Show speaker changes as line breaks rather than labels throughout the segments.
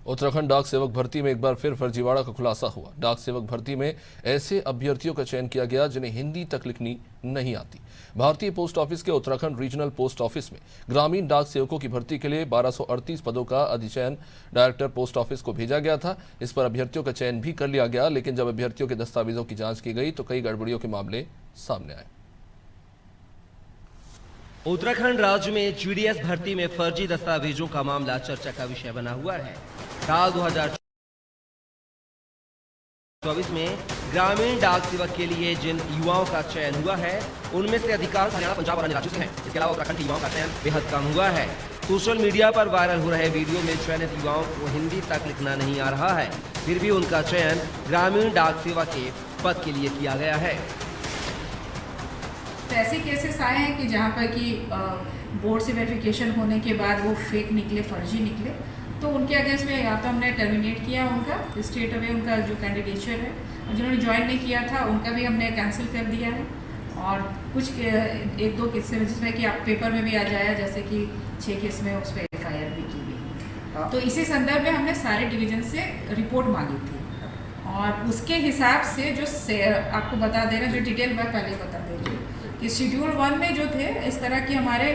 उत्तराखंड डाक सेवक भर्ती में एक बार फिर फर्जीवाड़ा का खुलासा हुआ। डाक सेवक भर्ती में ऐसे अभ्यर्थियों का चयन किया गया जिन्हें हिंदी तक लिखनी नहीं आती। भारतीय पोस्ट ऑफिस के उत्तराखंड रीजनल पोस्ट ऑफिस में ग्रामीण डाक सेवकों की भर्ती के लिए 1238 पदों का अधिचयन डायरेक्टर पोस्ट ऑफिस को भेजा गया था। इस पर अभ्यर्थियों का चयन भी कर लिया गया, लेकिन जब अभ्यर्थियों के दस्तावेजों की जाँच की गई तो कई गड़बड़ियों के मामले सामने आए।
उत्तराखंड राज्य में जीडीएस भर्ती में फर्जी दस्तावेजों का मामला चर्चा का विषय बना हुआ है। साल 2024 में ग्रामीण डाक सेवक के लिए जिन युवाओं का चयन हुआ है उनमें से अधिकांश हरियाणा, पंजाब और अन्य राज्यों से हैं। इसके अलावा उत्तराखंड के युवाओं का चयन बेहद कम हुआ है। सोशल मीडिया पर वायरल हो रहे वीडियो में चयनित युवाओं को हिंदी तक लिखना नहीं आ रहा है, फिर भी उनका चयन ग्रामीण डाक सेवक के पद के लिए किया गया है।
तो ऐसे केसेस आए हैं कि जहाँ पर कि बोर्ड से वेरिफिकेशन होने के बाद वो फेक निकले, फर्जी निकले, तो उनके अगेंस्ट में या तो हमने टर्मिनेट किया उनका स्ट्रेट अवे, उनका जो कैंडिडेचर है, और जिन्होंने ज्वाइन नहीं किया था उनका भी हमने कैंसिल कर दिया है। और कुछ एक दो किस्से में जिसमें कि आप पेपर में भी आ जाया, जैसे कि 6 केस में उस पर FIR भी की गई। तो इसी संदर्भ में हमने सारे डिवीजन से रिपोर्ट मांगी थी और उसके हिसाब से जो आपको बता दे रहे, जो डिटेल मैं पहले बता दे रही हूँ कि शेड्यूल 1 में जो थे इस तरह के हमारे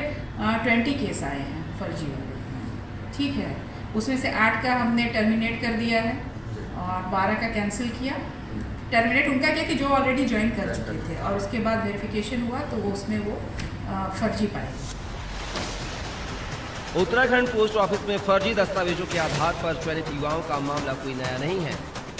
20 केस आए हैं फर्जी वाले, ठीक है। उसमें से 8 का हमने टर्मिनेट कर दिया है और 12 का कैंसिल किया। टर्मिनेट उनका किया कि जो ऑलरेडी ज्वाइन कर चुके थे, और उसके बाद वेरिफिकेशन हुआ तो वो उसमें वो फर्जी पाए।
उत्तराखंड पोस्ट ऑफिस में फर्जी दस्तावेजों के आधार पर चयनित युवाओं का मामला कोई नया नहीं है।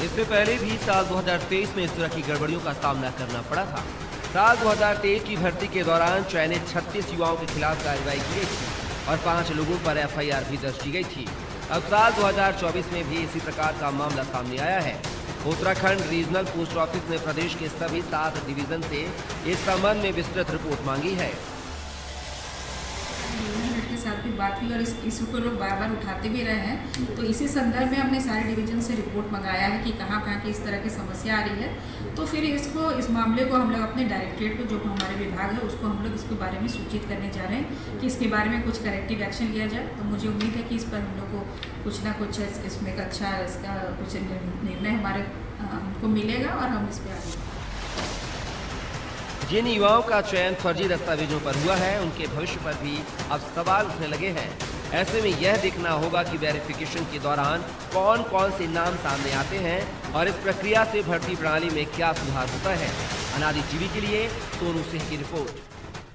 इससे पहले भी साल 2023 में इस तरह की गड़बड़ियों का सामना करना पड़ा था। साल 2023 की भर्ती के दौरान चयनित 36 युवाओं के खिलाफ कार्रवाई की गई थी और 5 लोगों पर FIR भी दर्ज की गई थी। अब साल 2024 में भी इसी प्रकार का मामला सामने आया है। उत्तराखंड रीजनल पोस्ट ऑफिस ने प्रदेश के सभी 7 डिवीजन से इस संबंध में विस्तृत रिपोर्ट मांगी है।
के साथ भी बात हुई और इस इशू को लोग बार बार उठाते भी रहे हैं, तो इसी संदर्भ में हमने सारे डिवीजन से रिपोर्ट मंगाया है कि कहाँ कहाँ की इस तरह की समस्या आ रही है। तो फिर इस मामले को हम लोग अपने डायरेक्टरेट को, जो हमारे विभाग है, उसको हम लोग इसके बारे में सूचित करने जा रहे हैं कि इसके बारे में कुछ करेक्टिव एक्शन लिया जाए। तो मुझे उम्मीद है कि इस पर हम लोग को कुछ ना कुछ इसमें अच्छा इसका कुछ निर्णय हमको मिलेगा और हम इस पर आगे।
जिन युवाओं का चयन फर्जी दस्तावेजों पर हुआ है उनके भविष्य पर भी अब सवाल उठने लगे हैं। ऐसे में यह देखना होगा कि वेरिफिकेशन के दौरान कौन कौन से नाम सामने आते हैं और इस प्रक्रिया से भर्ती प्रणाली में क्या सुधार होता है। अनादि टीवी के लिए सोनू सिंह की रिपोर्ट।